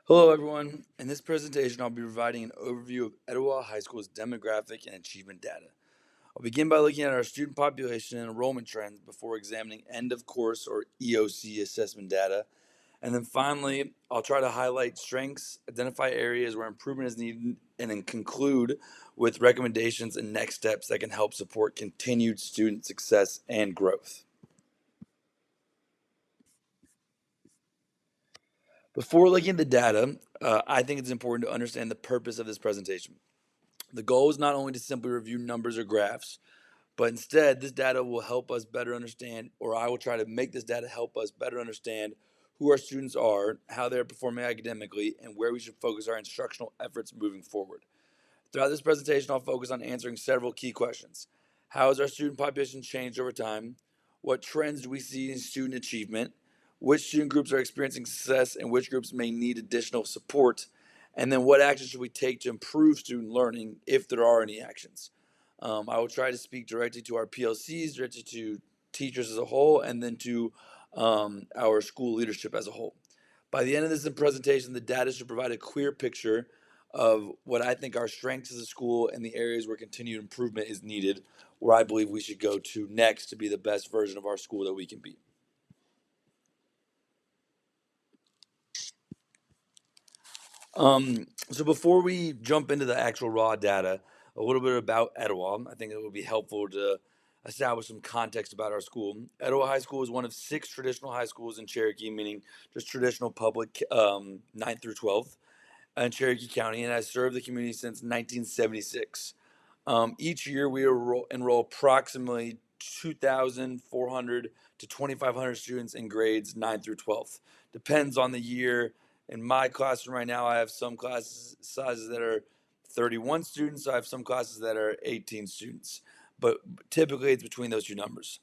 Hello, everyone. In this presentation, I'll be providing an overview of Etowah High School's demographic and achievement data. I'll begin by looking at our student population and enrollment trends before examining end of course or EOC assessment data. And then finally, I'll try to highlight strengths, identify areas where improvement is needed, and then conclude with recommendations and next steps that can help support continued student success and growth. Before looking at the data, I think it's important to understand the purpose of this presentation. The goal is not only to simply review numbers or graphs, but instead, this data will help us better understand, or I will try to make this data help us better understand who our students are, how they're performing academically, and where we should focus our instructional efforts moving forward. Throughout this presentation, I'll focus on answering several key questions. How has our student population changed over time? What trends do we see in student achievement? Which student groups are experiencing success and which groups may need additional support? And then what actions should we take to improve student learning if there are any actions? I will try to speak directly to our PLCs, directly to teachers as a whole, and then to our school leadership as a whole. By the end of this presentation, the data should provide a clear picture of what I think our strengths as a school and the areas where continued improvement is needed, where I believe we should go to next to be the best version of our school that we can be. So before we jump into the actual raw data, a little bit about Etowah. I think it would be helpful to establish some context about our school. Etowah High School is one of 6 traditional high schools in Cherokee, meaning just traditional public 9th through 12th in Cherokee County, and has served the community since 1976. Each year, we enroll approximately 2,400 to 2,500 students in grades 9 through 12th. Depends on the year. In my classroom right now, I have some class sizes that are 31 students. I have some classes that are 18 students, but typically it's between those two numbers.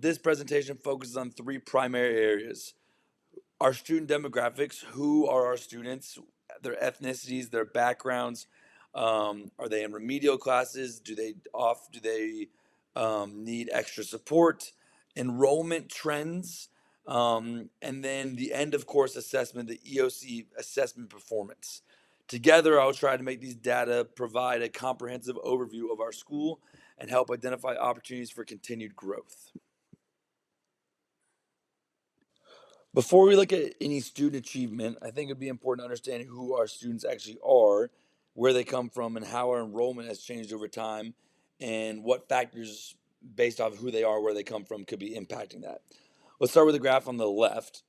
This presentation focuses on 3 primary areas: our student demographics. Who are our students? Their ethnicities, their backgrounds. Are they in remedial classes? Do they need extra support? Enrollment trends, and then the end of course assessment, the EOC assessment performance. Together, I'll try to make these data provide a comprehensive overview of our school and help identify opportunities for continued growth. Before we look at any student achievement, I think it'd be important to understand who our students actually are, where they come from, and how our enrollment has changed over time, and what factors based off of who they are, where they come from, could be impacting that. Let's start with the graph on the left.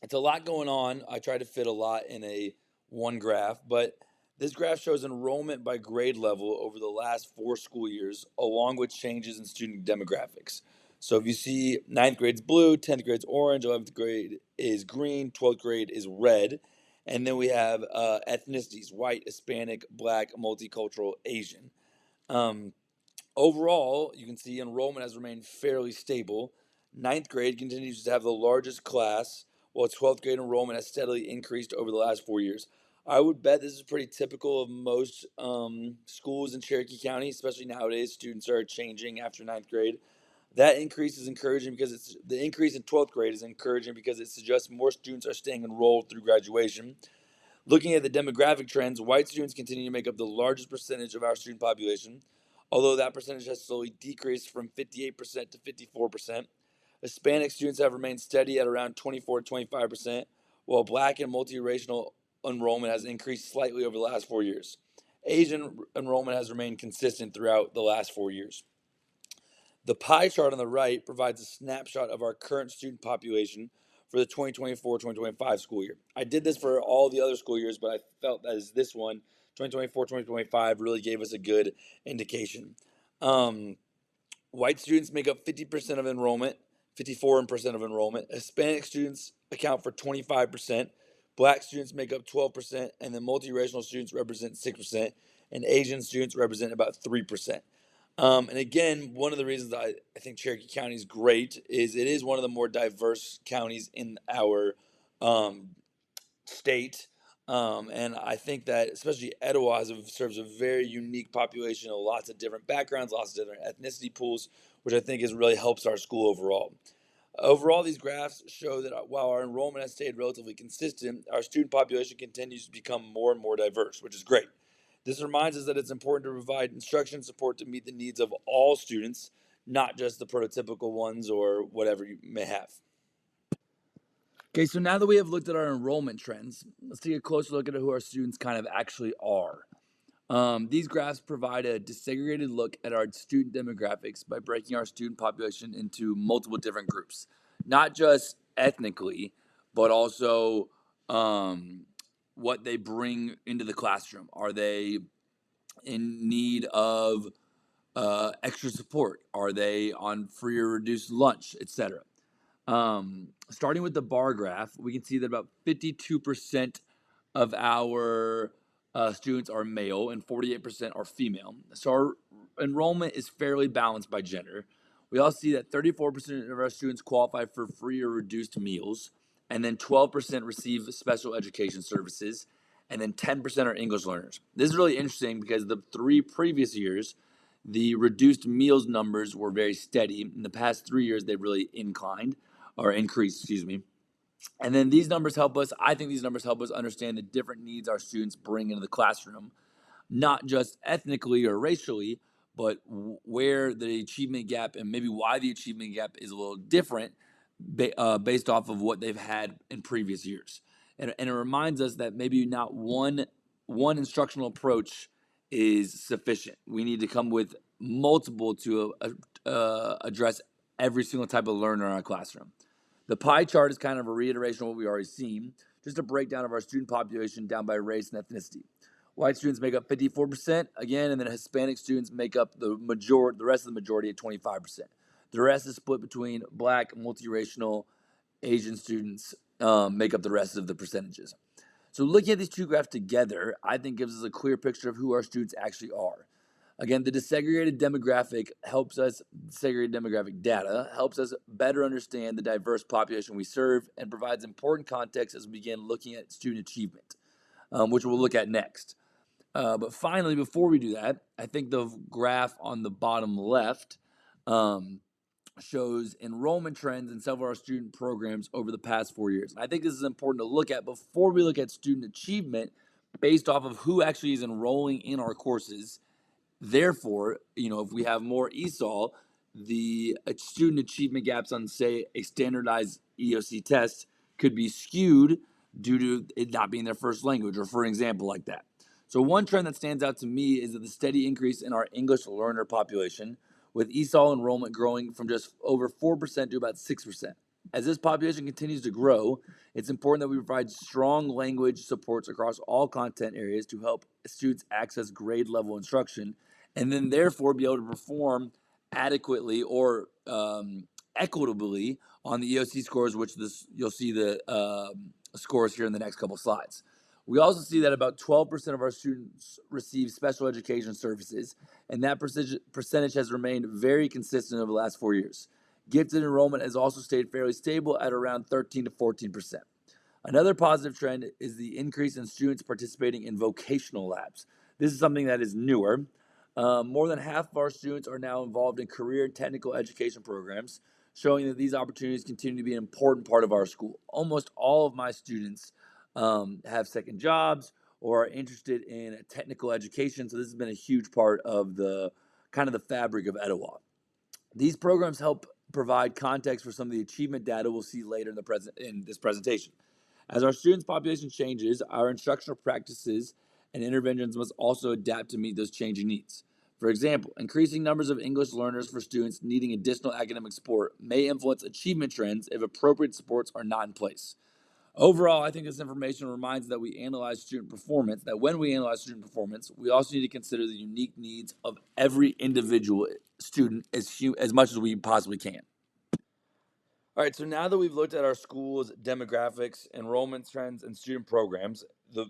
It's a lot going on. I try to fit a lot in a one graph, but this graph shows enrollment by grade level over the last 4 school years, along with changes in student demographics. So if you see ninth grade's blue, 10th grade's orange, 11th grade is green, 12th grade is red. And then we have ethnicities: white, Hispanic, black, multicultural, Asian. Um, Overall, you can see enrollment has remained fairly stable. Ninth grade continues to have the largest class, while 12th grade enrollment has steadily increased over the last 4 years. I would bet this is pretty typical of most schools in Cherokee County, especially nowadays. Students are changing after ninth grade. That increase is encouraging because the increase in 12th grade is encouraging because it suggests more students are staying enrolled through graduation. Looking at the demographic trends, white students continue to make up the largest percentage of our student population, although that percentage has slowly decreased from 58% to 54%. Hispanic students have remained steady at around 24 to 25%, while black and multiracial enrollment has increased slightly over the last 4 years. Asian enrollment has remained consistent throughout the last 4 years. The pie chart on the right provides a snapshot of our current student population for the 2024-2025 school year. I did this for all the other school years, but I felt that as this one, 2024-2025, really gave us a good indication. Um, White students make up 50% of enrollment, 54% of enrollment. Hispanic students account for 25%. Black students make up 12%, and then multiracial students represent 6%, and Asian students represent about 3%. And again, one of the reasons I think Cherokee County is great is it is one of the more diverse counties in our um, state. And I think that especially Etowah serves a very unique population of lots of different backgrounds, lots of different ethnicity pools, which I think is really helps our school overall. Overall, these graphs show that while our enrollment has stayed relatively consistent, our student population continues to become more and more diverse, which is great. This reminds us that it's important to provide instruction support to meet the needs of all students, not just the prototypical ones or whatever you may have. Okay, so now that we have looked at our enrollment trends, let's take a closer look at who our students kind of actually are. These graphs provide a disaggregated look at our student demographics by breaking our student population into multiple different groups, not just ethnically, but also what they bring into the classroom. Are they in need of extra support? Are they on free or reduced lunch, etc.? Starting with the bar graph, we can see that about 52% of our students are male and 48% are female. So our enrollment is fairly balanced by gender. We also see that 34% of our students qualify for free or reduced meals, and then 12% receive special education services, and then 10% are English learners. This is really interesting because the 3 previous years, the reduced meals numbers were very steady. In the past 3 years, they've really increased, excuse me. And then these numbers help us, I think these numbers help us understand the different needs our students bring into the classroom, not just ethnically or racially, but where the achievement gap and maybe why the achievement gap is a little different based off of what they've had in previous years. And it reminds us that maybe not one instructional approach is sufficient. We need to come with multiple to address every single type of learner in our classroom. The pie chart is kind of a reiteration of what we already seen, just a breakdown of our student population down by race and ethnicity. White students make up 54% again, and then Hispanic students make up the rest of the majority at 25%. The rest is split between Black, multiracial, Asian students make up the rest of the percentages. So looking at these two graphs together, I think gives us a clear picture of who our students actually are. Again, the disaggregated demographic data helps us better understand the diverse population we serve and provides important context as we begin looking at student achievement, which we'll look at next. But finally, before we do that, I think the graph on the bottom left shows enrollment trends in several of our student programs over the past 4 years. And I think this is important to look at before we look at student achievement based off of who actually is enrolling in our courses. Therefore, if we have more ESOL, the student achievement gaps on, say, a standardized EOC test could be skewed due to it not being their first language, or for an example like that. So one trend that stands out to me is that the steady increase in our English learner population, with ESOL enrollment growing from just over 4% to about 6%. As this population continues to grow, it's important that we provide strong language supports across all content areas to help students access grade level instruction and then therefore be able to perform adequately or equitably on the EOC scores, which you'll see the scores here in the next couple slides. We also see that about 12% of our students receive special education services, and that percentage has remained very consistent over the last 4 years. Gifted enrollment has also stayed fairly stable at around 13 to 14%. Another positive trend is the increase in students participating in vocational labs. This is something that is newer. More than half of our students are now involved in career and technical education programs, showing that these opportunities continue to be an important part of our school. Almost all of my students have second jobs or are interested in technical education, so this has been a huge part of the kind of the fabric of Etowah. These programs help provide context for some of the achievement data we'll see later in this presentation. As our students' population changes, our instructional practices and interventions must also adapt to meet those changing needs. For example, increasing numbers of English learners for students needing additional academic support may influence achievement trends if appropriate supports are not in place. Overall, I think this information reminds that when we analyze student performance, we also need to consider the unique needs of every individual student as much as we possibly can. All right, so now that we've looked at our school's demographics, enrollment trends, and student programs, the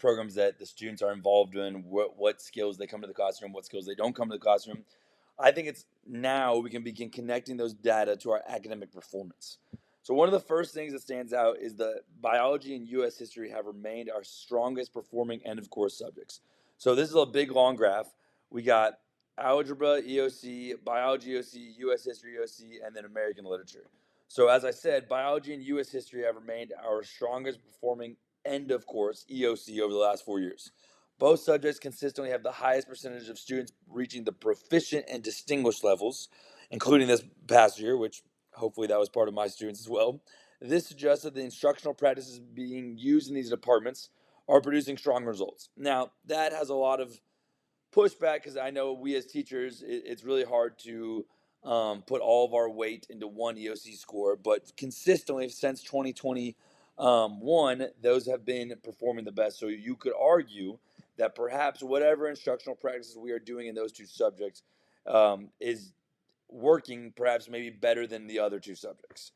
programs that the students are involved in, what skills they come to the classroom, what skills they don't come to the classroom, I think it's now we can begin connecting those data to our academic performance. So one of the first things that stands out is that biology and U.S. history have remained our strongest performing end of course subjects. So this is a big long graph. We got algebra EOC, biology EOC, U.S. history EOC, and then American literature. So, as I said, biology and US history have remained our strongest performing end of course EOC over the last 4 years. Both subjects consistently have the highest percentage of students reaching the proficient and distinguished levels, including this past year, which hopefully that was part of my students as well. This suggests that the instructional practices being used in these departments are producing strong results. Now, that has a lot of pushback because I know we as teachers, it's really hard to put all of our weight into one EOC score, but consistently since 2021, those have been performing the best. So you could argue that perhaps whatever instructional practices we are doing in those two subjects is working perhaps maybe better than the other two subjects.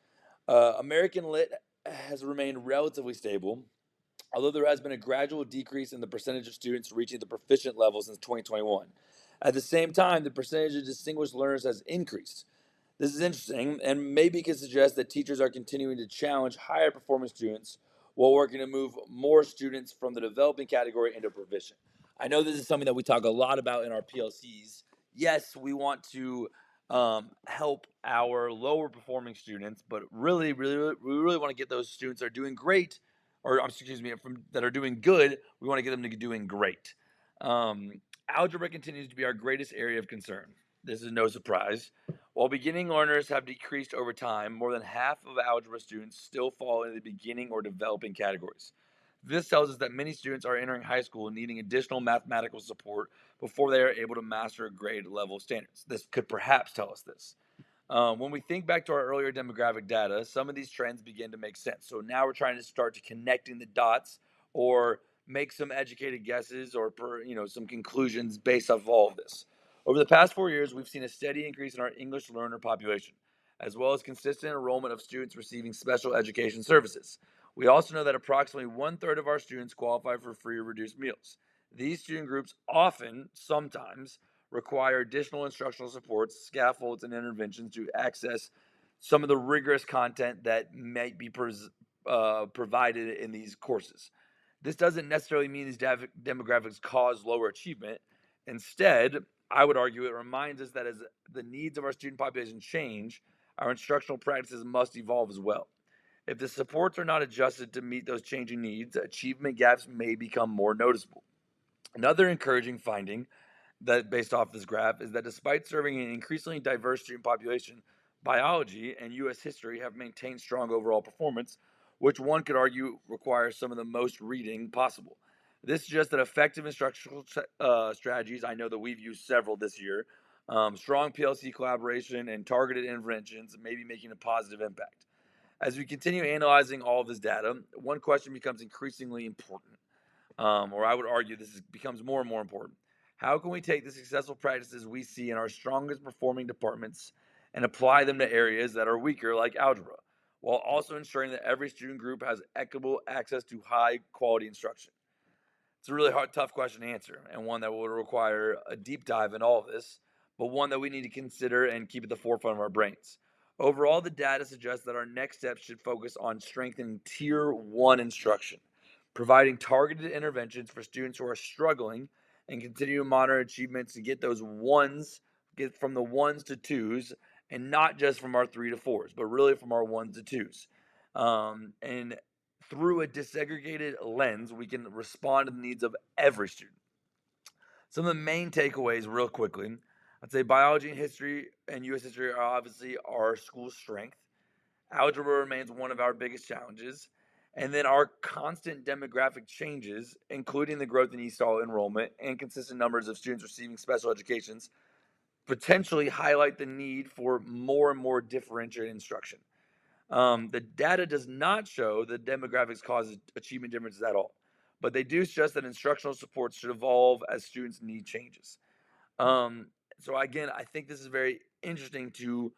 American Lit has remained relatively stable, although there has been a gradual decrease in the percentage of students reaching the proficient level since 2021. At the same time, the percentage of distinguished learners has increased. This is interesting and maybe can suggest that teachers are continuing to challenge higher performing students while working to move more students from the developing category into proficient. I know this is something that we talk a lot about in our PLCs. Yes, we want to help our lower performing students, but we really want to get those students that are doing great, or excuse me, that are doing good. We want to get them to doing great. Um, Algebra continues to be our greatest area of concern. This is no surprise. While beginning learners have decreased over time, more than half of algebra students still fall in the beginning or developing categories. This tells us that many students are entering high school needing additional mathematical support before they are able to master grade level standards. This could perhaps tell us this. When we think back to our earlier demographic data, some of these trends begin to make sense. So now we're trying to start to connecting the dots or make some educated guesses or some conclusions based off of all of this. Over the past 4 years, we've seen a steady increase in our English learner population, as well as consistent enrollment of students receiving special education services. We also know that approximately one third of our students qualify for free or reduced meals. These student groups often, sometimes, require additional instructional supports, scaffolds, and interventions to access some of the rigorous content that might be provided in these courses. This doesn't necessarily mean these demographics cause lower achievement. Instead, I would argue it reminds us that as the needs of our student population change, our instructional practices must evolve as well. If the supports are not adjusted to meet those changing needs, achievement gaps may become more noticeable. Another encouraging finding that based off this graph is that despite serving an increasingly diverse student population, biology and US history have maintained strong overall performance, which one could argue requires some of the most reading possible. This suggests that effective instructional strategies, I know that we've used several this year, strong PLC collaboration, and targeted interventions may be making a positive impact. As we continue analyzing all of this data, one question becomes increasingly important, or I would argue becomes more and more important. How can we take the successful practices we see in our strongest performing departments and apply them to areas that are weaker, like algebra, while also ensuring that every student group has equitable access to high quality instruction? It's a really hard, tough question to answer, and one that will require a deep dive in all of this, but one that we need to consider and keep at the forefront of our brains. Overall, the data suggests that our next steps should focus on strengthening Tier 1 instruction, providing targeted interventions for students who are struggling, and continue to monitor achievements to get those ones, get from the ones to twos, and not just from our three to fours, but really from our ones to twos. And through a disaggregated lens, we can respond to the needs of every student. Some of the main takeaways, real quickly, I'd say biology and history and US history are obviously our school's strength. Algebra remains one of our biggest challenges. And then our constant demographic changes, including the growth in ESOL enrollment and consistent numbers of students receiving special educations, potentially highlight the need for more and more differentiated instruction. The data does not show that demographics cause achievement differences at all, but they do suggest that instructional supports should evolve as students' need changes. Um, so again, I think this is very interesting to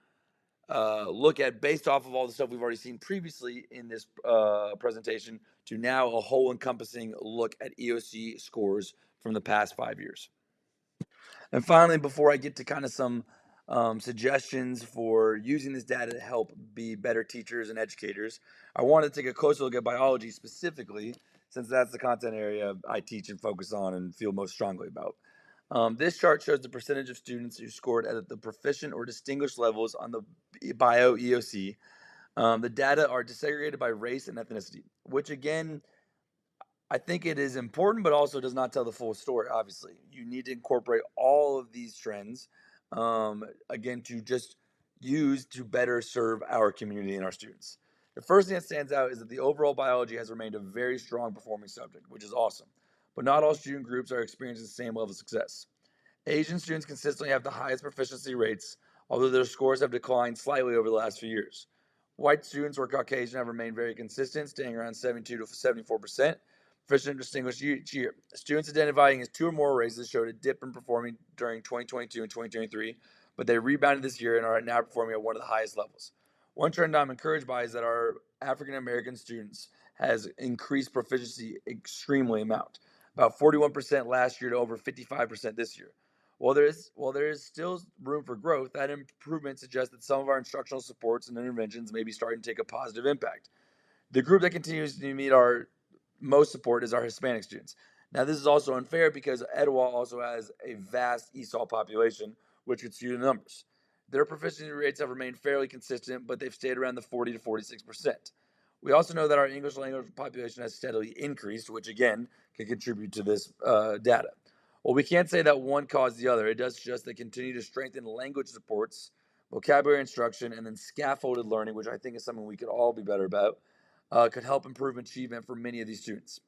look at based off of all the stuff we've already seen previously in this presentation to now a whole encompassing look at EOC scores from the past 5 years. And finally, before I get to kind of some suggestions for using this data to help be better teachers and educators, I want to take a closer look at biology specifically, since that's the content area I teach and focus on and feel most strongly about. This chart shows the percentage of students who scored at the proficient or distinguished levels on the bio EOC The data are desegregated by race and ethnicity, which again, I think it is important, but also does not tell the full story. Obviously, you need to incorporate all of these trends, again, to just use to better serve our community and our students. The first thing that stands out is that the overall biology has remained a very strong performing subject, which is awesome. But not all student groups are experiencing the same level of success. Asian students consistently have the highest proficiency rates, although their scores have declined slightly over the last few years. White students or Caucasian have remained very consistent, staying around 72 to 74%. Proficient and distinguished each year. Students identifying as two or more races showed a dip in performing during 2022 and 2023, but they rebounded this year and are now performing at one of the highest levels. One trend I'm encouraged by is that our African American students has increased proficiency extremely amount, about 41% last year to over 55% this year. While there is still room for growth, that improvement suggests that some of our instructional supports and interventions may be starting to take a positive impact. The group that continues to need our most support is our Hispanic students. Now, this is also unfair because Etowah also has a vast ESOL population, which could skew the numbers. Their proficiency rates have remained fairly consistent, but they've stayed around the 40 to 46%. We also know that our English language population has steadily increased, which again can contribute to this data. Well, we can't say that one caused the other. It does suggest they continue to strengthen language supports, vocabulary instruction, and then scaffolded learning, which I think is something we could all be better about, could help improve achievement for many of these students.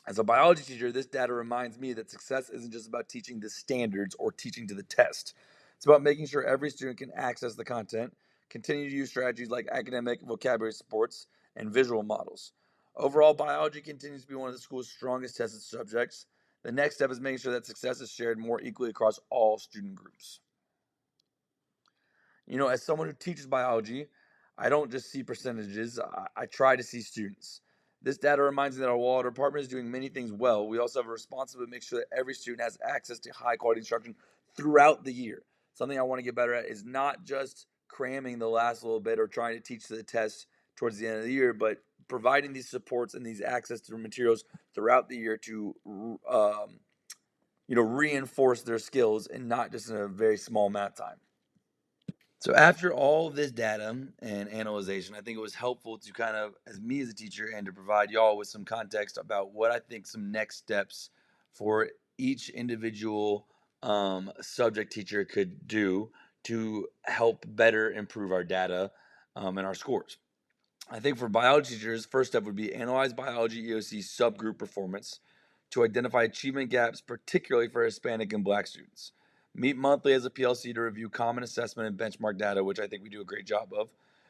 As a biology teacher, this data reminds me that success isn't just about teaching the standards or teaching to the test. It's about making sure every student can access the content, continue to use strategies like academic vocabulary supports and visual models. Overall, biology continues to be one of the school's strongest tested subjects. The next step is making sure that success is shared more equally across all student groups. As someone who teaches biology, I don't just see percentages, I try to see students. This data reminds me that while our department is doing many things well, we also have a responsibility to make sure that every student has access to high quality instruction throughout the year. Something I want to get better at is not just cramming the last little bit or trying to teach the test towards the end of the year, but providing these supports and these access to materials throughout the year to reinforce their skills and not just in a very small math time. So after all of this data and analyzation, I think it was helpful to kind of, as me as a teacher, and to provide y'all with some context about what I think some next steps for each individual subject teacher could do to help better improve our data and our scores. I think for biology teachers, first step would be analyze biology EOC subgroup performance to identify achievement gaps, particularly for Hispanic and Black students. Meet monthly as a PLC to review common assessment and benchmark data, which I think we do a great job of.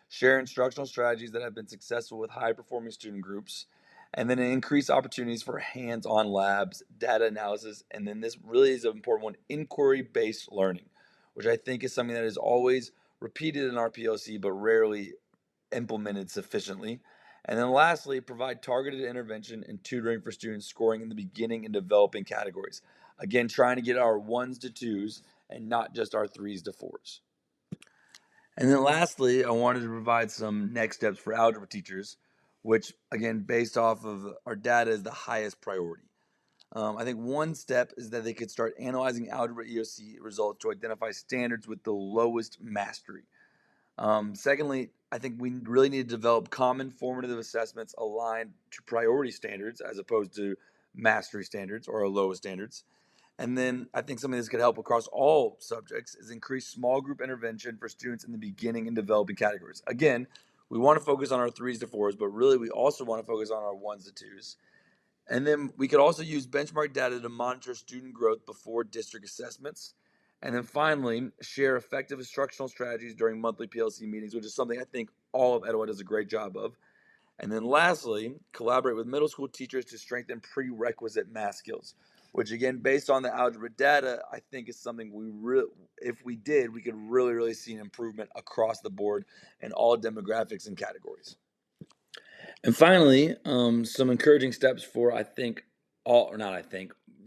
Share instructional strategies that have been successful with high performing student groups. And then increase opportunities for hands on labs, data analysis, and then this really is an important one, inquiry based learning, which I think is something that is always repeated in our PLC but rarely implemented sufficiently. And then lastly, provide targeted intervention and tutoring for students scoring in the beginning and developing categories. Again, trying to get our ones to twos and not just our threes to fours. And then lastly, I wanted to provide some next steps for algebra teachers, which again, based off of our data, is the highest priority. I think one step is that they could start analyzing algebra EOC results to identify standards with the lowest mastery. Secondly, I think we really need to develop common formative assessments aligned to priority standards as opposed to mastery standards or lowest standards. And then I think something this could help across all subjects is increase small group intervention for students in the beginning and developing categories. Again, we want to focus on our threes to fours, but really we also want to focus on our ones to twos. And then we could also use benchmark data to monitor student growth before district assessments. And then finally, share effective instructional strategies during monthly PLC meetings, which is something I think all of Etowah does a great job of. And then lastly, collaborate with middle school teachers to strengthen prerequisite math skills, which again, based on the algebra data, I think is something if we did, we could really, really see an improvement across the board in all demographics and categories. And finally, some encouraging steps for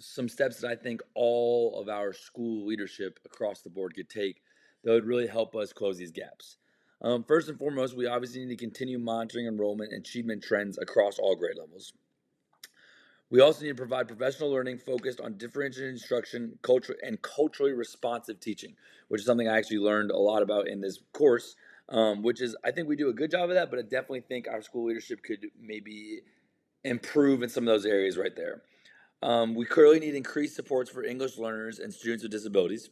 some steps that I think all of our school leadership across the board could take that would really help us close these gaps. First and foremost, we obviously need to continue monitoring enrollment and achievement trends across all grade levels. We also need to provide professional learning focused on differentiated instruction, culture, and culturally responsive teaching, which is something I actually learned a lot about in this course. which is, I think we do a good job of that, but I definitely think our school leadership could maybe improve in some of those areas right there. We clearly need increased supports for English learners and students with disabilities.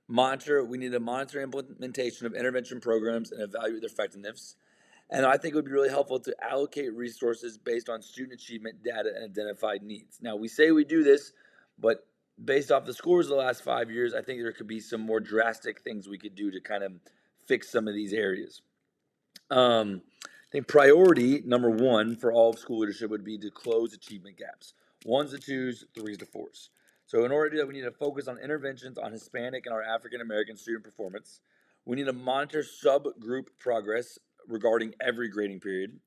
We need to monitor implementation of intervention programs and evaluate their effectiveness. And I think it would be really helpful to allocate resources based on student achievement data and identified needs. Now, we say we do this, but based off the scores of the last 5 years, I think there could be some more drastic things we could do to kind of fix some of these areas. I think priority number one for all of school leadership would be to close achievement gaps. Ones to twos, threes to fours. So in order to do that, we need to focus on interventions on Hispanic and our African American student performance. We need to monitor subgroup progress regarding every grading period.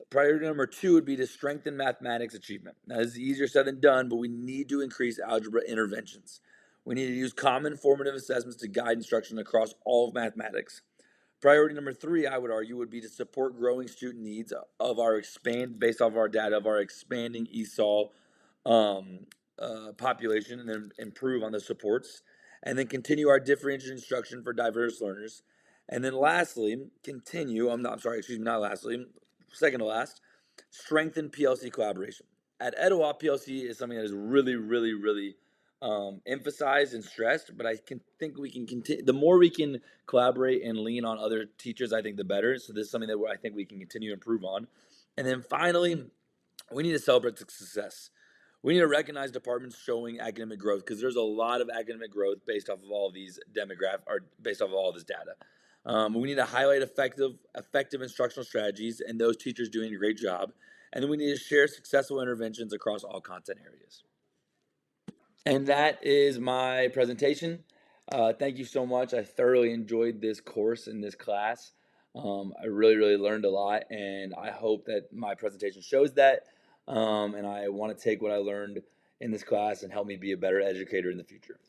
Priority number two would be to strengthen mathematics achievement. Now, this is easier said than done, but we need to increase algebra interventions. We need to use common formative assessments to guide instruction across all of mathematics. Priority number three, I would argue, would be to support growing student needs based off our data, of our expanding ESOL um, population, and then improve on the supports, and then continue our differentiated instruction for diverse learners, and then lastly, not lastly, second to last, strengthen PLC collaboration. At Etowah, PLC is something that is really, really, really emphasized and stressed, but I can think we can continue. The more we can collaborate and lean on other teachers, I think the better. So this is something that I think we can continue to improve on. And then finally, we need to celebrate success. We need to recognize departments showing academic growth, because there's a lot of academic growth based off of all of these or based off of all this data. We need to highlight effective instructional strategies and those teachers doing a great job. And then we need to share successful interventions across all content areas. And that is my presentation. Thank you so much. I thoroughly enjoyed this course and this class. I really, really learned a lot, and I hope that my presentation shows that. And I want to take what I learned in this class and help me be a better educator in the future.